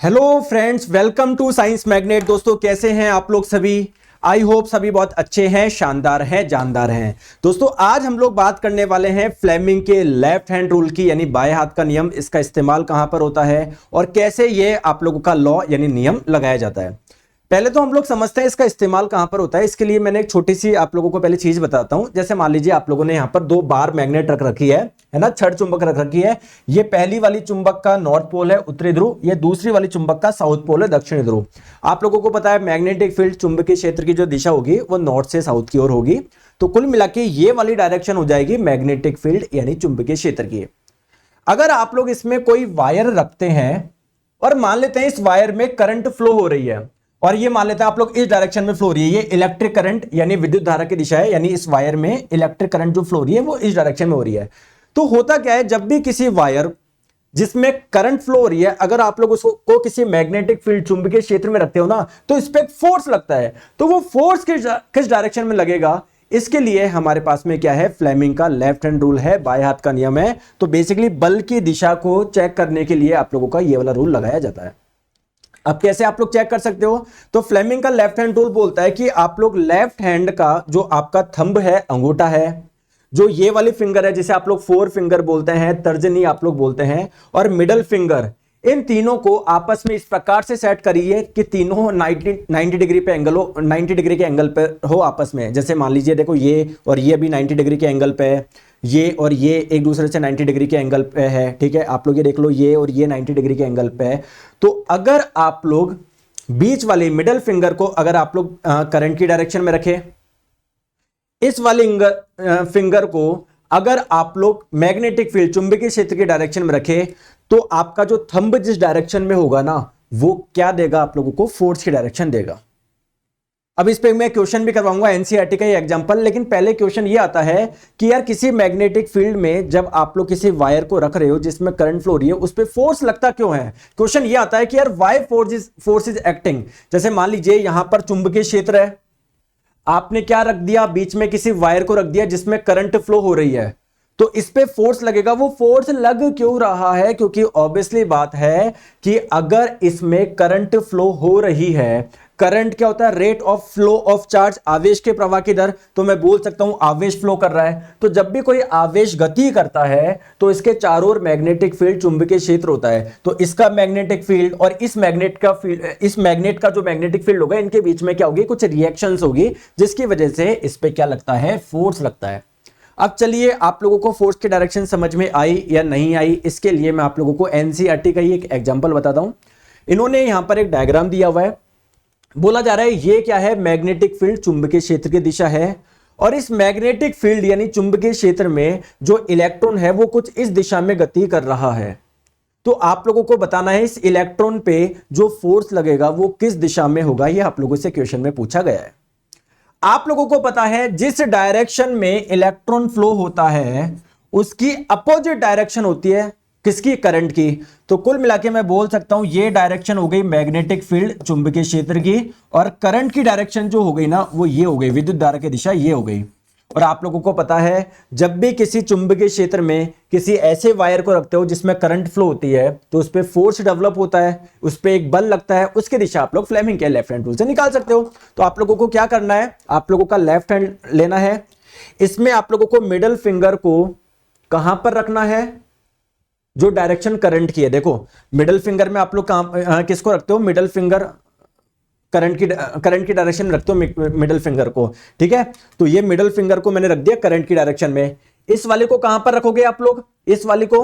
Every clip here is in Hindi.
Hello friends, welcome to science magnet. दोस्तों कैसे हैं आप लोग सभी? आई होप सभी बहुत अच्छे हैं, शानदार हैं, जानदार हैं। दोस्तों आज हम लोग बात करने वाले हैं फ्लेमिंग के लेफ्ट हैंड रूल की, यानी बाएं हाथ का नियम। इसका इस्तेमाल कहां पर होता है और कैसे ये आप लोगों का लॉ यानी नियम लगाया जाता है। पहले तो हम लोग समझते हैं इसका इस्तेमाल कहां पर होता है। इसके लिए मैंने एक छोटी सी आप लोगों को पहले चीज बताता हूं। जैसे मान लीजिए आप लोगों ने यहां पर दो बार मैग्नेट रख रखी है ना, छड़ चुंबक रख रखी है। ये पहली वाली चुंबक का नॉर्थ पोल है उत्तरी ध्रुव, ये दूसरी वाली चुंबक का साउथ पोल है दक्षिणी ध्रुव। आप लोगों को पता है मैग्नेटिक फील्ड चुंबकीय क्षेत्र की जो दिशा होगी वो नॉर्थ से साउथ की ओर होगी। तो कुल मिला के ये वाली डायरेक्शन हो जाएगी मैग्नेटिक फील्ड यानी चुंबकीय क्षेत्र की। अगर आप लोग इसमें कोई वायर रखते हैं और मान लेते हैं इस वायर में करंट फ्लो हो रही है, और ये मान लेते हैं आप लोग इस डायरेक्शन में फ्लो हो रही है, ये इलेक्ट्रिक करंट यानी विद्युत धारा की दिशा है, यानी इस वायर में इलेक्ट्रिक करंट जो फ्लो हो रही है वो इस डायरेक्शन में हो रही है। तो होता क्या है, जब भी किसी वायर जिसमें करंट फ्लो हो रही है, अगर आप लोग उसको किसी मैग्नेटिक फील्ड चुंबकीय क्षेत्र में रखते हो ना, तो इस पे फोर्स लगता है। तो वो फोर्स किस डायरेक्शन में लगेगा, इसके लिए हमारे पास में क्या है, फ्लेमिंग का लेफ्ट हैंड रूल है, बाएं हाथ का नियम है। तो बेसिकली बल की दिशा को चेक करने के लिए आप लोगों का ये वाला रूल लगाया जाता है। अब कैसे आप लोग चेक कर सकते हो, तो फ्लेमिंग का लेफ्ट हैंड रूल बोलता है कि आप लोग लेफ्ट हैंड का जो आपका थंब है, अंगूठा है, जो ये वाली फिंगर है जिसे आप लोग फोर फिंगर बोलते हैं, तर्जनी आप लोग बोलते हैं, और मिडल फिंगर, इन तीनों को आपस में इस प्रकार से सेट करिए कि तीनों 90 डिग्री पे एंगल हो, 90 डिग्री के एंगल पे हो आपस में। जैसे मान लीजिए देखो ये और ये भी 90 डिग्री के एंगल पे है, ये और ये एक दूसरे से 90 डिग्री के एंगल पे है। ठीक है, आप लोग ये देख लो, ये और ये 90 डिग्री के एंगल पे है। तो अगर आप लोग बीच वाली मिडल फिंगर को अगर आप लोग करंट की डायरेक्शन में रखें, इस वाली फिंगर को अगर आप लोग मैग्नेटिक फील्ड चुंबकीय क्षेत्र की डायरेक्शन में रखें, तो आपका जो थंब जिस डायरेक्शन में होगा ना, वो क्या देगा, आप लोगों को फोर्स की डायरेक्शन देगा। अब इस पे मैं क्वेश्चन भी करवाऊंगा, एनसीईआरटी का ये एग्जांपल। लेकिन पहले क्वेश्चन ये आता है कि यार किसी मैग्नेटिक फील्ड में जब आप लोग किसी वायर को रख रहे हो जिसमें करंट फ्लो हो रही है, उस पे फोर्स लगता क्यों है। क्वेश्चन ये आता है कि यार व्हाई फोर्स इज एक्टिंग। जैसे मान लीजिए यहां पर चुंबकीय क्षेत्र है, आपने क्या रख दिया, बीच में किसी वायर को रख दिया जिसमें करंट फ्लो हो रही है, तो इस पे फोर्स लगेगा। वो फोर्स लग क्यों रहा है, क्योंकि ऑब्वियसली बात है कि अगर इसमें करंट फ्लो हो रही है, करंट क्या होता है, rate of flow of charge, आवेश के प्रवाह की दर। तो मैं बोल सकता हूं आवेश फ्लो कर रहा है। तो जब भी कोई आवेश गति करता है तो इसके चारों ओर मैग्नेटिक फील्ड चुंबकीय क्षेत्र होता है। तो इसका मैग्नेटिक फील्ड और इस मैग्नेट का जो मैग्नेटिक फील्ड होगा, इनके बीच में क्या होगी, कुछ रिएक्शंस होगी, जिसकी वजह से इस पे क्या लगता है, फोर्स लगता है। अब चलिए, आप लोगों को फोर्स की डायरेक्शन समझ में आई या नहीं आई, इसके लिए मैं आप लोगों को एनसीईआरटी का ही एक एग्जांपल बताता हूं। इन्होंने यहां पर एक डायग्राम दिया हुआ है, बोला जा रहा है ये क्या है, मैग्नेटिक फील्ड चुंबकीय क्षेत्र की दिशा है, और इस मैग्नेटिक फील्ड यानी चुंबकीय क्षेत्र में जो इलेक्ट्रॉन है वो कुछ इस दिशा में गति कर रहा है। तो आप लोगों को बताना है इस इलेक्ट्रॉन पे जो फोर्स लगेगा वो किस दिशा में होगा। ये आप लोगों से क्वेश्चन में पूछा गया है। आप लोगों को पता है जिस डायरेक्शन में इलेक्ट्रॉन फ्लो होता है उसकी अपोजिट डायरेक्शन होती है किसकी, करंट की। तो कुल मिला के मैं बोल सकता हूं ये डायरेक्शन हो गई मैग्नेटिक फील्ड चुंबकीय क्षेत्र की, और करंट की डायरेक्शन जो हो गई ना, वो ये हो गई, विद्युत धारा की दिशा ये हो गई। और आप लोगों को पता है जब भी किसी चुंबकीय क्षेत्र में किसी ऐसे वायर को रखते हो जिसमें करंट फ्लो होती है, तो उस पर फोर्स डेवलप होता है, उस पर एक बल लगता है, उसकी दिशा आप लोग फ्लेमिंग के लेफ्ट हैंड रूल से निकाल सकते हो। तो आप लोगों को क्या करना है, आप लोगों का लेफ्ट हैंड लेना है, इसमें आप लोगों को मिडल फिंगर को कहां पर रखना है, जो डायरेक्शन करंट की है। देखो मिडल फिंगर में आप लोग किसको रखते हो, मिडल फिंगर करंट की डायरेक्शन में रखते हो मिडल फिंगर को। ठीक है, तो ये मिडल फिंगर को मैंने रख दिया करंट की डायरेक्शन में। इस वाले को कहां पर रखोगे आप लोग, इस वाले को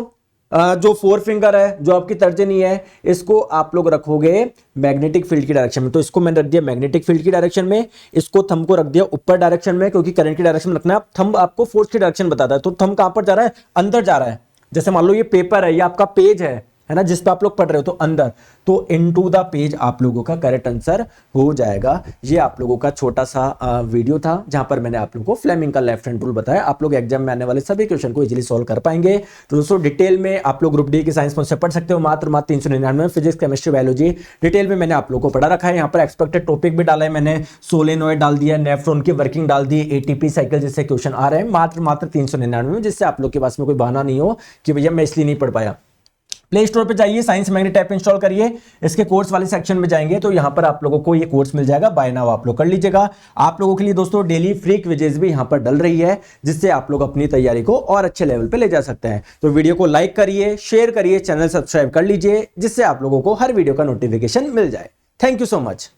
जो फोर फिंगर है, जो आपकी तर्जनी है, इसको आप लोग रखोगे मैग्नेटिक फील्ड की डायरेक्शन में। तो इसको मैंने रख दिया मैग्नेटिक फील्ड की डायरेक्शन में, इसको थंब को रख दिया ऊपर डायरेक्शन में, क्योंकि करंट की डायरेक्शन में रखना है। थंब आपको फोर्स की डायरेक्शन बताता है, तो थंब कहां पर जा रहा है, अंदर जा रहा है। जैसे मान लो ये पेपर है, ये आपका पेज है ना, जिस पे आप लोग पढ़ रहे हो, तो अंदर, तो इनटू द पेज आप लोगों का करेक्ट आंसर हो जाएगा। ये आप लोगों का छोटा सा वीडियो था जहां पर मैंने आप लोगों को फ्लेमिंग का लेफ्ट हैंड रूल बताया। आप लोग एग्जाम में आने वाले सभी क्वेश्चन को इजीली सॉल्व कर पाएंगे। तो दोस्तों डिटेल में आप लोग ग्रुप डी की साइंस से पढ़ सकते हो, मात्र 399 फिजिक्स केमिस्ट्री बायोलॉजी डिटेल में मैंने आप लोगों को पढ़ा रखा है। यहाँ पर एक्सपेक्टेड टॉपिक भी डाला है मैंने, सोलेनॉइड डाल दिया, नेफ्रॉन की वर्किंग डाल दी, एटीपी साइकिल जैसे क्वेश्चन आ रहे हैं मात्र 399 में, जिससे आप लोग के पास में कोई बहाना नहीं हो कि भैया मैं इसलिए नहीं पढ़ पाया। प्ले स्टोर पे जाइए, साइंस मैग्नेट ऐप इंस्टॉल करिए, इसके कोर्स वाले सेक्शन में जाएंगे तो यहां पर आप लोगों को ये कोर्स मिल जाएगा, बाय नाउ आप लोग कर लीजिएगा। आप लोगों के लिए दोस्तों डेली फ्री क्विजेस भी यहां पर डल रही है, जिससे आप लोग अपनी तैयारी को और अच्छे लेवल पे ले जा सकते हैं। तो वीडियो को लाइक करिए, शेयर करिए, चैनल सब्सक्राइब कर लीजिए, जिससे आप लोगों को हर वीडियो का नोटिफिकेशन मिल जाए। Thank you so much.